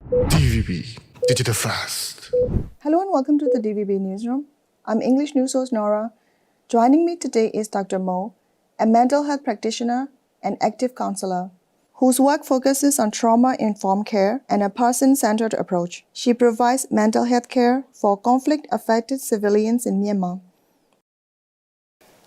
DVB Digital Fast. Hello and welcome to the DVB Newsroom. I'm English news host Nora. Joining me today is Dr. Mo, a mental health practitioner and active counselor, whose work focuses on trauma-informed care and a person-centered approach. She provides mental health care for conflict-affected civilians in Myanmar.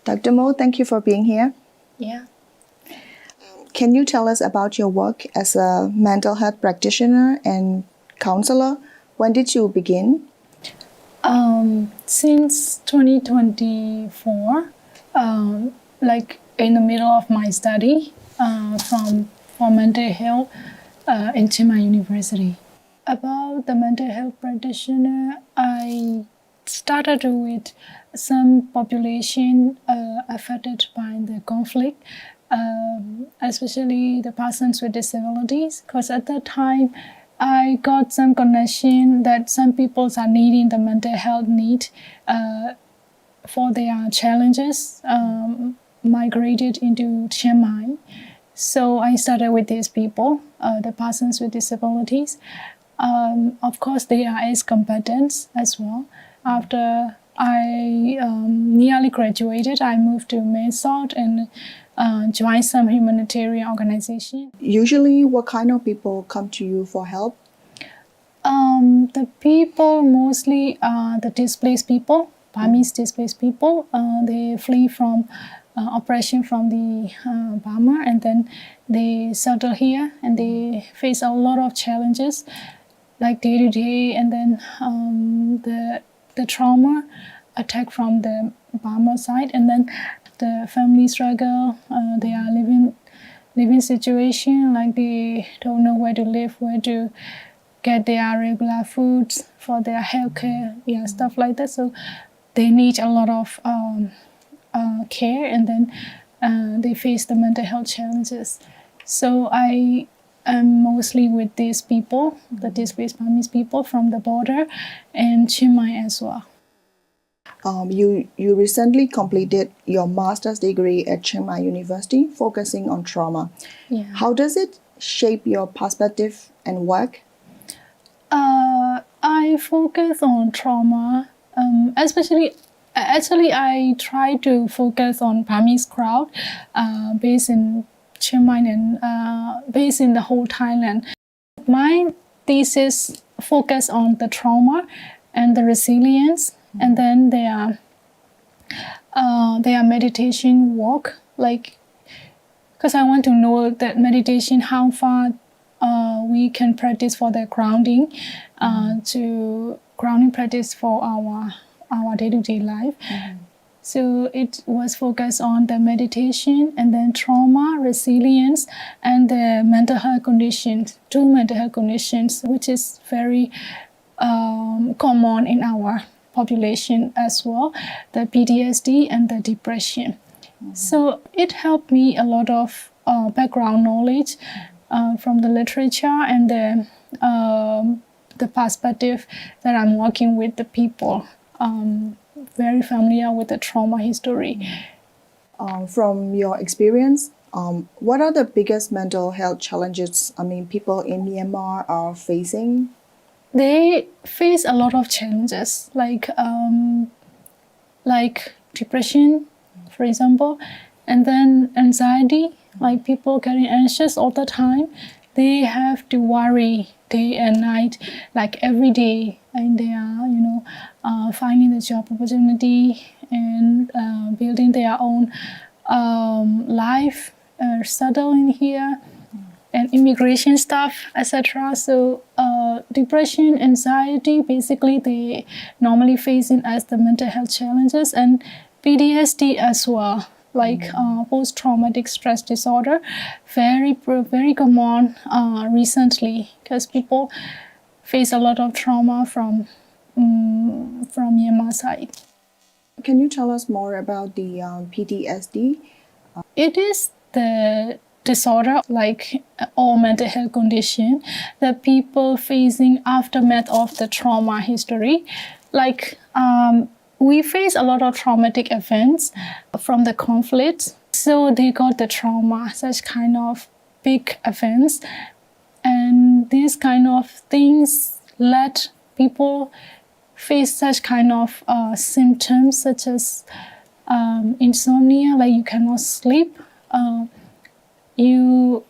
Dr. Mo, thank you for being here. Yeah. Can you tell us about your work as a mental health practitioner and counselor? When did you begin? Since 2024, like in the middle of my study for mental health in Chiang University. About the mental health practitioner, I started with some population affected by the conflict, especially the persons with disabilities, because at that time I got some connection that some people are needing the mental health need for their challenges migrated into Chiang Mai. So I started with these people, the persons with disabilities. Of course, they are as competent as well. After I nearly graduated, I moved to Minnesota and joined some humanitarian organization. Usually, what kind of people come to you for help? The people mostly are the displaced people, Burmese displaced people. They flee from oppression from the Burma, and then they settle here and they face a lot of challenges like day to day, and then the trauma attack from the Burma side, and then the family struggle. They are living situation like they don't know where to live, where to get their regular foods for their healthcare, stuff like that. So they need a lot of care, and then they face the mental health challenges. So I am mostly with these people, the displaced Burmese people from the border, and Chiang Mai as well. You recently completed your master's degree at Chiang Mai University, focusing on trauma. Yeah. How does it shape your perspective and work? I focus on trauma, especially. Actually, I try to focus on Burmese crowd, based in Chiang Mai and based in the whole Thailand. My thesis focus on the trauma and the resilience, and then their meditation work. Like, because I want to know that meditation, how far we can practice for the grounding, to grounding practice for our day-to-day life. So it was focused on the meditation and then trauma, resilience, and the mental health conditions, two mental health conditions, which is very common in our population as well, the PTSD and the depression. So it helped me a lot of background knowledge from the literature and the perspective that I'm working with the people. Very familiar with the trauma history. From your experience, what are the biggest mental health challenges people in Myanmar are facing? They face a lot of challenges, like depression, for example, and then anxiety, like people getting anxious all the time. They have to worry day and night, like every day, and they are, finding the job opportunity and building their own life, settling here, and immigration stuff, etc. So depression, anxiety, basically they normally facing as the mental health challenges, and PTSD as well, like post-traumatic stress disorder, very common recently, because people face a lot of trauma from Myanmar side. Can you tell us more about the PTSD? It is the disorder, like all mental health condition, that people facing aftermath of the trauma history. Like we face a lot of traumatic events from the conflict. So they got the trauma, such kind of big events. And these kind of things let people face such kind of symptoms such as insomnia, like you cannot sleep, you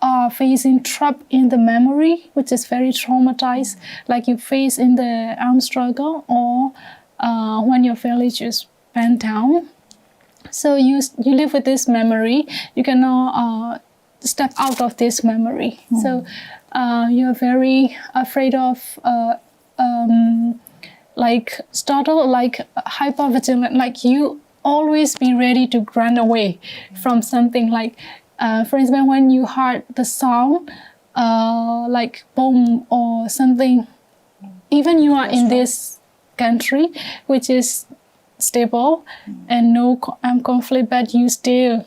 are facing trap in the memory, which is very traumatized, like you face in the armed struggle or when your village is burned down. So you live with this memory. You cannot step out of this memory. So you're very afraid of like startle, like hypervigilant, like you always be ready to run away from something. Like for instance, when you heard the sound like bomb or something, even you are in this country which is stable and no conflict, but you still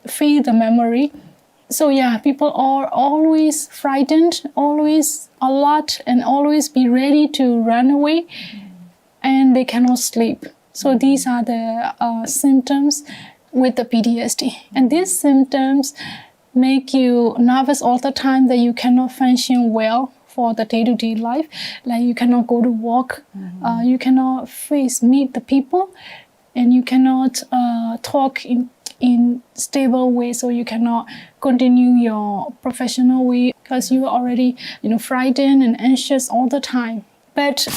feel the memory. So yeah, people are always frightened, always alert, and always be ready to run away, and they cannot sleep. So these are the symptoms with the PTSD. And these symptoms make you nervous all the time, that you cannot function well for the day-to-day life. Like you cannot go to work, you cannot meet the people, and you cannot talk in stable way, so you cannot continue your professional way because you are already frightened and anxious all the time. But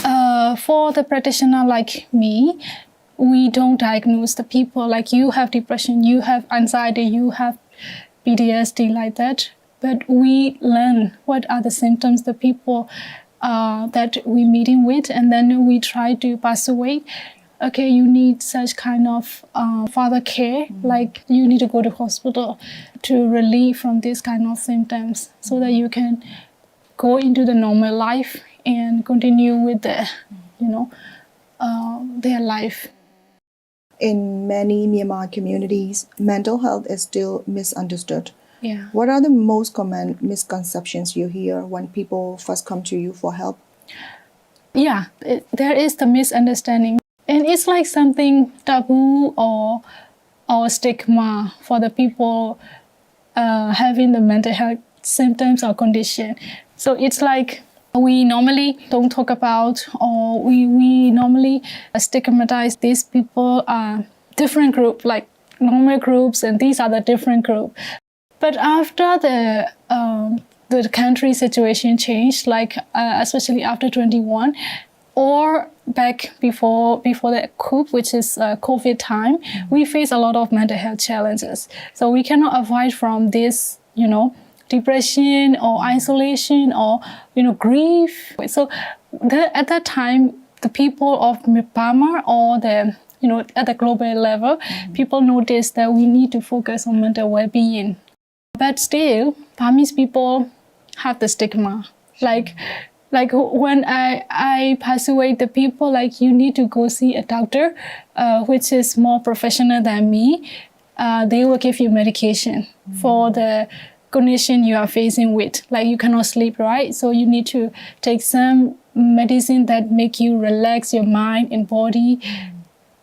for the practitioner like me, we don't diagnose the people like you have depression, you have anxiety, you have PTSD like that. But we learn what are the symptoms, the people that we meeting with, and then we try to pass away. Okay, you need such kind of further care, like you need to go to hospital to relieve from this kind of symptoms so that you can go into the normal life and continue with the, their life. In many Myanmar communities, mental health is still misunderstood. Yeah. What are the most common misconceptions you hear when people first come to you for help? Yeah, there is the misunderstanding. And it's like something taboo or stigma for the people having the mental health symptoms or condition. So it's like we normally don't talk about, or we normally stigmatize these people, different group, like normal groups, and these are the different group. But after the country situation changed, like especially after 21, or back before the coup, which is COVID time, we face a lot of mental health challenges. So we cannot avoid from this, depression or isolation or, grief. So at that time, the people of Burma or at the global level, people noticed that we need to focus on mental well-being. But still, Burmese people have the stigma. Like when I pass away, the people like, you need to go see a doctor, which is more professional than me. They will give you medication for the condition you are facing with. Like you cannot sleep, right? So you need to take some medicine that make you relax your mind and body.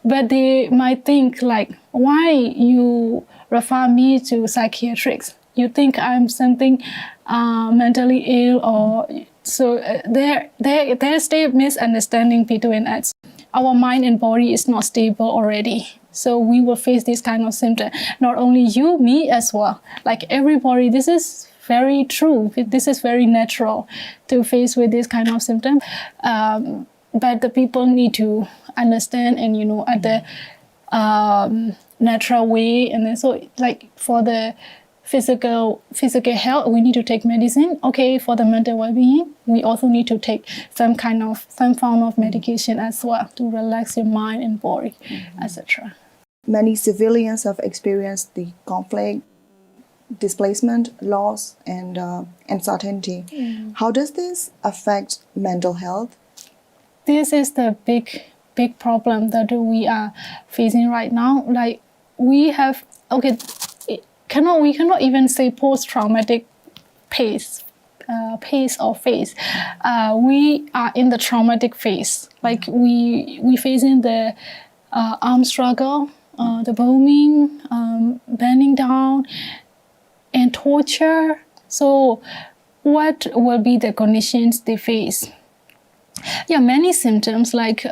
But they might think like, why you refer me to psychiatrists? You think I'm something mentally ill, or so there's still misunderstanding between us. Our mind and body is not stable already. So we will face this kind of symptom. Not only you, me as well. Like everybody, this is very true. This is very natural to face with this kind of symptom. But the people need to understand and, at the natural way. And then so like for the physical health, we need to take medicine. Okay, for the mental well-being, we also need to take some form of medication as well to relax your mind and body, etc. Many civilians have experienced the conflict, displacement, loss, and uncertainty. How does this affect mental health? This is the big problem that we are facing right now. Like we have, we cannot even say post-traumatic phase or phase. We are in the traumatic phase. Like we facing the armed struggle, the bombing, burning down, and torture. So what will be the conditions they face. Yeah, many symptoms like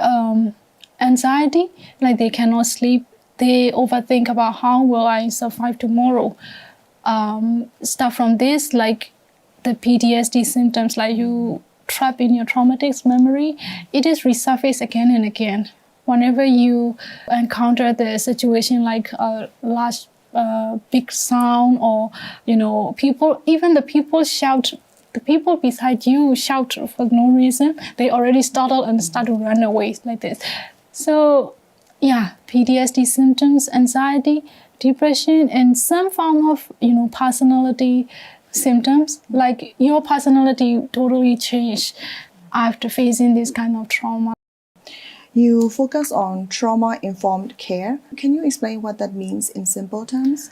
anxiety, like they cannot sleep, they overthink about how will I survive tomorrow. Stuff from this, like the PTSD symptoms, like you trap in your traumatic memory, it is resurface again and again. Whenever you encounter the situation like a large big sound, or people, even the people shout, the people beside you shout for no reason, they already startle and start to run away like this. So yeah, PTSD symptoms, anxiety, depression, and some form of personality symptoms, like your personality totally changed after facing this kind of trauma. You focus on trauma-informed care. Can you explain what that means in simple terms?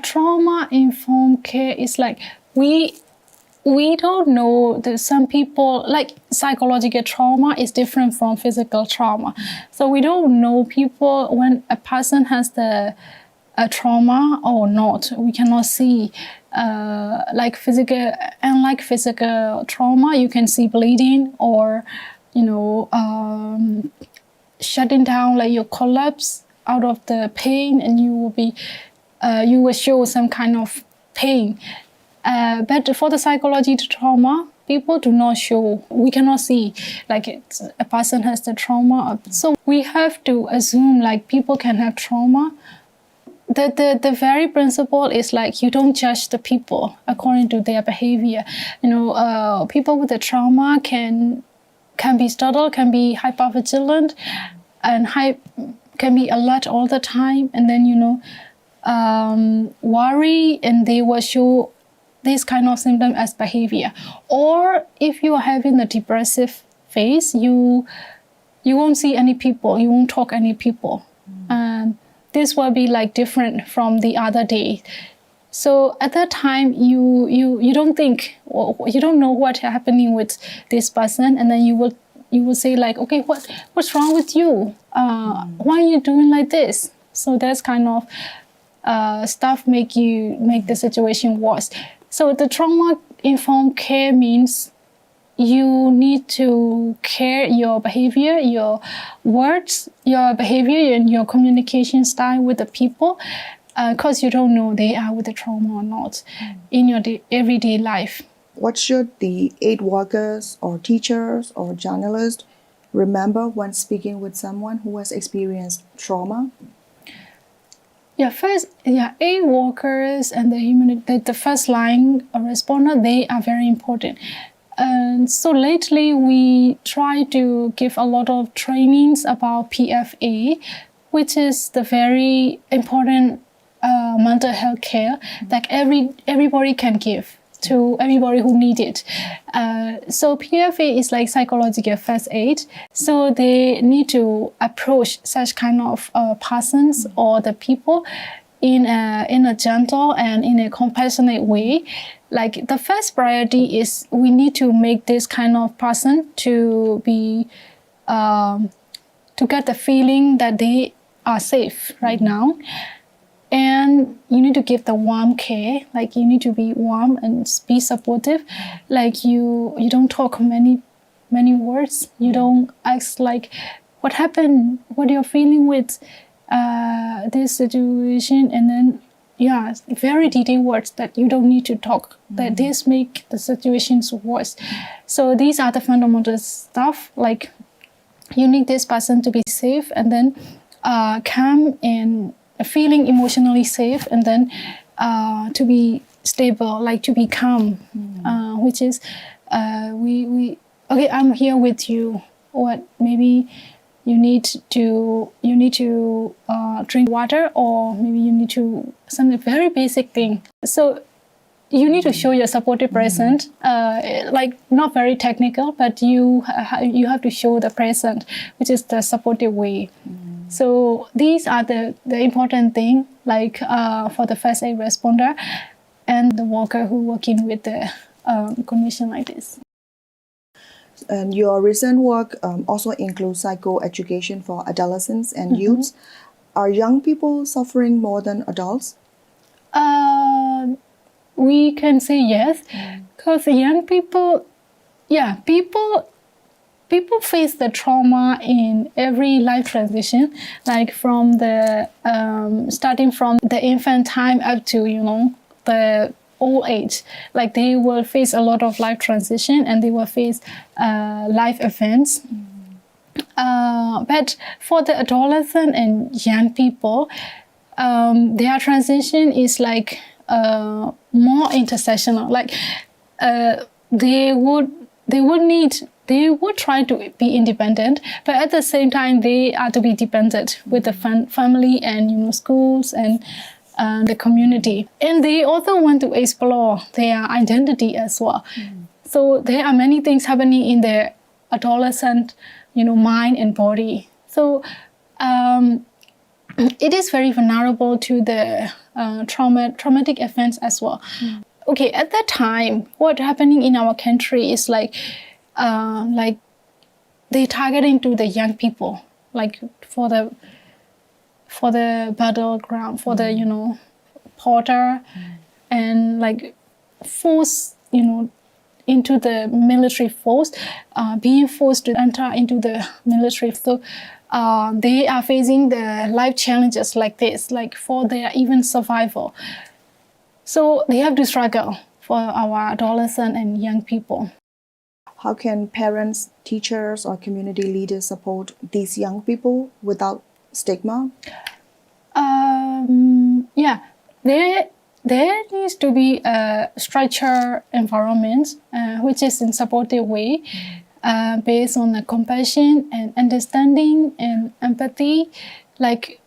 Trauma-informed care is like we don't know that some people, like psychological trauma is different from physical trauma. So we don't know people when a person has a trauma or not. We cannot see like physical trauma, you can see bleeding or shutting down, like you collapse out of the pain, and you will show some kind of pain. But for the psychological trauma, people do not show. We cannot see like a person has the trauma. So we have to assume like people can have trauma. The very principle is like you don't judge the people according to their behavior. People with the trauma can be startled, can be hypervigilant, and can be alert all the time, and then worry, and they will show this kind of symptom as behavior. Or if you are having the depressive phase, you won't see any people, you won't talk any people. This will be like different from the other day. So at that time, you don't think, or you don't know what's happening with this person, and then you will say like, okay, what's wrong with you? Why are you doing like this? So that's kind of stuff make the situation worse. So the trauma-informed care means you need to care your behavior, your words, your behavior, and your communication style with the people, because you don't know they are with the trauma or not in your everyday life. What should the aid workers or teachers or journalists remember when speaking with someone who has experienced trauma? Aid workers and the first line responder, they are very important. And so lately we try to give a lot of trainings about PFA, which is the very important mental health care that everybody can give to everybody who need it. So PFA is like psychological first aid. So they need to approach such kind of persons or the people in a gentle and in a compassionate way. Like the first priority is we need to make this kind of person to be to get the feeling that they are safe right now. And you need to give the warm care, like you need to be warm and be supportive. Like you don't talk many words. You don't ask like, what happened? What you're feeling with this situation? And then, very detailed words that you don't need to talk. That this make the situations worse. So these are the fundamental stuff. Like you need this person to be safe, and then calm and feeling emotionally safe, and then to be stable, like to be calm, which is okay, I'm here with you. What maybe you need to drink water, or maybe you need to something very basic thing. So you need to show your supportive presence, like not very technical, but you have to show the present, which is the supportive way. So these are the important thing, like for the first aid responder and the worker who working with the condition like this. And your recent work also includes psychoeducation for adolescents and youths. Are young people suffering more than adults? We can say yes, Because young people, people face the trauma in every life transition, like from the starting from the infant time up to the old age. Like they will face a lot of life transition and they will face life events. But for the adolescent and young people, their transition is like more intersectional. Like they would try to be independent, but at the same time they are to be dependent with the family and schools and the community. And they also want to explore their identity as well. So there are many things happening in their adolescent, mind and body. So it is very vulnerable to the traumatic events as well. Okay, at that time, what's happening in our country is like they targeting to the young people, like for the battleground, for the porter, and like force into the military force, being forced to enter into the military. So they are facing the life challenges like this, like for their even survival. So they have to struggle for our adolescent and young people. How can parents, teachers, or community leaders support these young people without stigma? There needs to be a structured environment which is in supportive way, based on the compassion and understanding and empathy. Like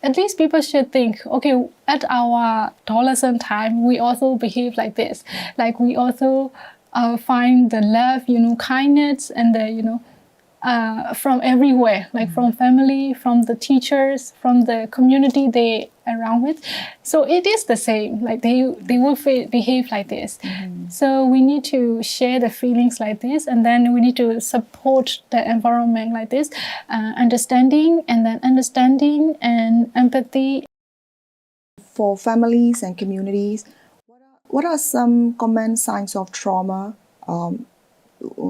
at least people should think, okay, at our adolescent time, we also behave like this. Like we also find the love, kindness, and the from everywhere, like from family, from the teachers, from the community they around with. So it is the same. Like they will behave like this. So we need to share the feelings like this, and then we need to support the environment like this, understanding and empathy. For families and communities, what are some common signs of trauma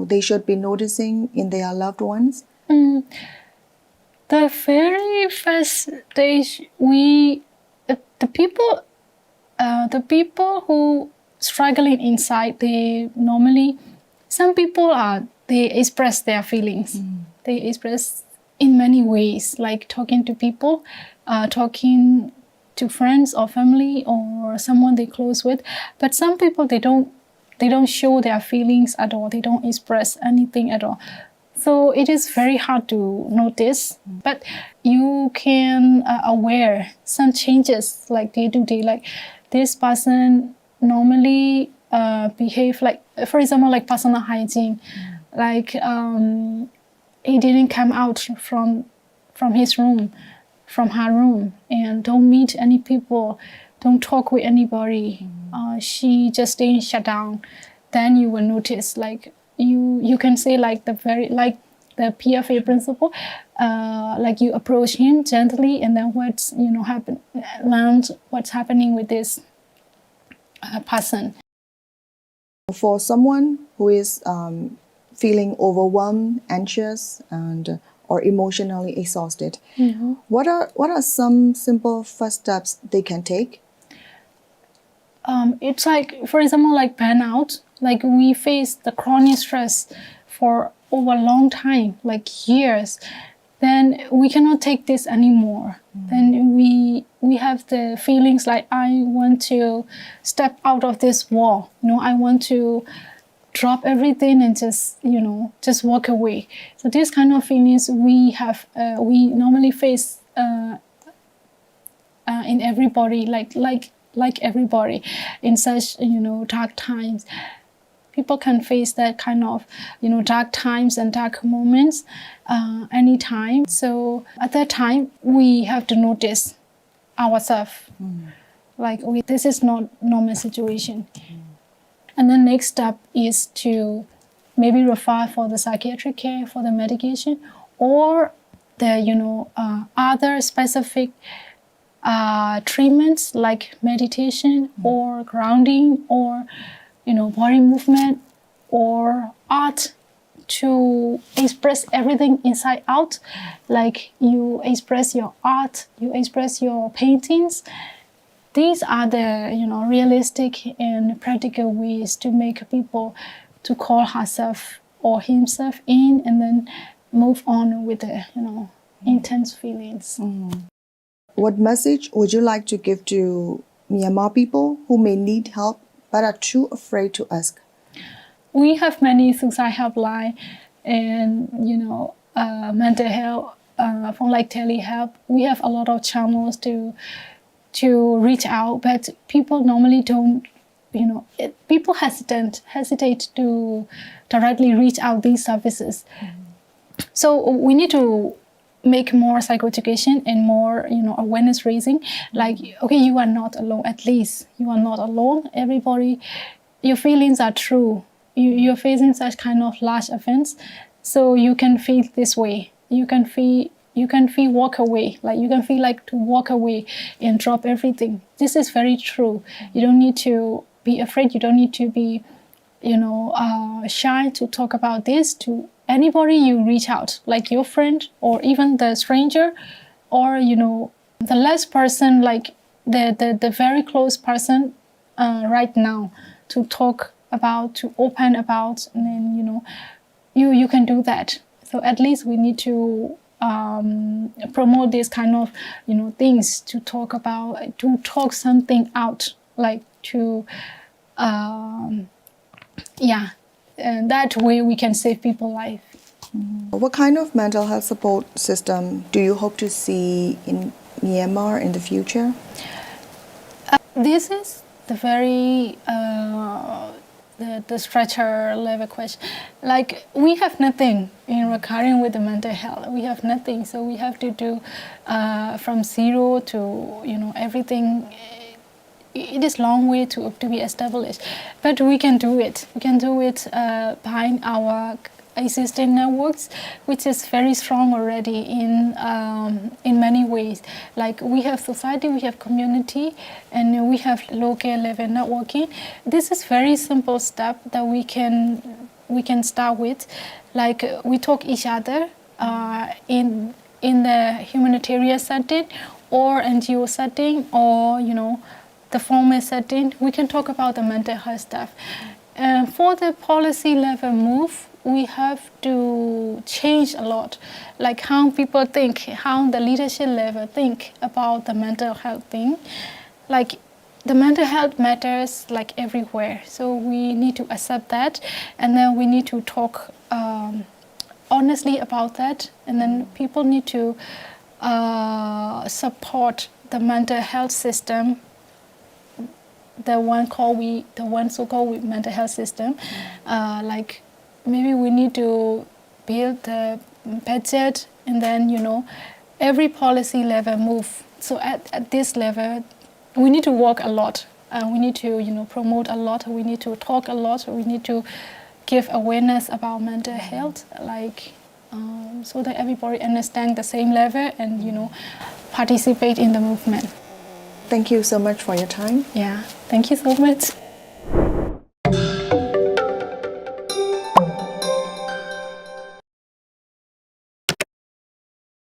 they should be noticing in their loved ones? The very first stage, the people who struggling inside, they normally, some people they express their feelings. They express in many ways, like talking to people, talking to friends or family or someone they close with. But some people, they don't show their feelings at all. They don't express anything at all. So it is very hard to notice, but you can aware some changes like day to day. Like this person normally behave like, for example, like personal hygiene. Like he didn't come out from his room, from her room, and don't meet any people, don't talk with anybody. She just staying shut down. Then you will notice, like you can say like the PFA principle, like you approach him gently, and then what's learn what's happening with this person. For someone who is feeling overwhelmed, anxious, and or emotionally exhausted, what are some simple first steps they can take? It's like, for example, like burnout. Like we face the chronic stress for over a long time, like years. Then we cannot take this anymore. Then we have the feelings like, I want to step out of this wall. I want to drop everything and just walk away. So this kind of feelings we have, we normally face in everybody, like everybody in such dark times. People can face that kind of dark times and dark moments anytime. So at that time we have to notice ourselves, like this is not normal situation. And the next step is to maybe refer for the psychiatric care, for the medication, or the other specific treatments like meditation or grounding or body movement or art to express everything inside out. Like you express your art, you express your paintings. These are the realistic and practical ways to make people to call herself or himself in and then move on with the intense feelings. What message would you like to give to Myanmar people who may need help but are too afraid to ask? We have many suicide helpline and mental health from like telehelp. We have a lot of channels to reach out, but people normally don't. People hesitate to directly reach out these services. So we need to make more psychoeducation and more awareness raising. Like, okay, you are not alone. At least you are not alone. Everybody, your feelings are true. You're facing such kind of large offense, so you can feel this way. You can feel walk away. Like you can feel like to walk away and drop everything. This is very true. You don't need to be afraid. You don't need to be shy to talk about this to anybody you reach out, like your friend or even the stranger, or the last person, like the very close person right now to talk about, to open about, and then you can do that. So at least we need to promote this kind of things, to talk about, to talk something out, like to and that way we can save people's life. What kind of mental health support system do you hope to see in Myanmar in the future? This is the very the structure level question. Like we have nothing in regarding with the mental health. We have nothing, so we have to do from zero to everything. It is a long way to be established, but we can do it. We can do it behind our existing networks, which is very strong already in many ways. Like we have society, we have community, and we have local level networking. This is very simple step that we can start with. Like we talk each other in the humanitarian setting or NGO setting or the formal setting. We can talk about the mental health stuff. For the policy level move, we have to change a lot, like how people think, how the leadership level think about the mental health thing. Like the mental health matters like everywhere, so we need to accept that, and then we need to talk honestly about that, and then people need to support the mental health system, the one so-called mental health system. Like maybe we need to build the budget, and then every policy level move. So at this level, we need to work a lot. We need to promote a lot. We need to talk a lot. We need to give awareness about mental health, like so that everybody understand the same level and participate in the movement. Thank you so much for your time. Yeah, thank you so much.